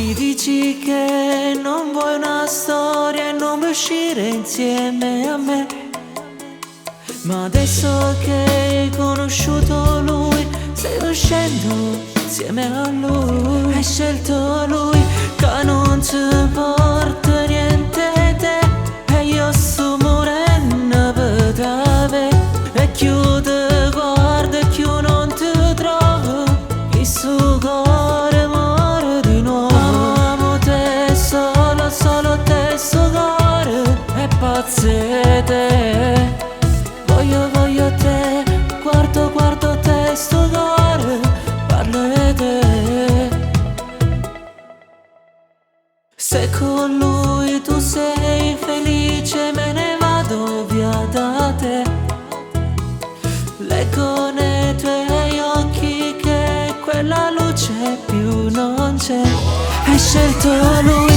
Mi dici che non vuoi una storia e non vuoi uscire insieme a me, ma adesso che hai conosciuto lui stai uscendo insieme a lui. Hai scelto lui che non ti porta niente te, e io sto morendo per te. E chiude guarda e chiù non ti trovo, il suo cuore muore di nuovo. Amo te, solo te, sto cuore è pazzo di te. Voglio te, guardo te, sto cuore parla di te. Se con lui tu sei felice me ne vado via da te. Leggo nei tuoi occhi che quella luce più non c'è. Hai scelto lui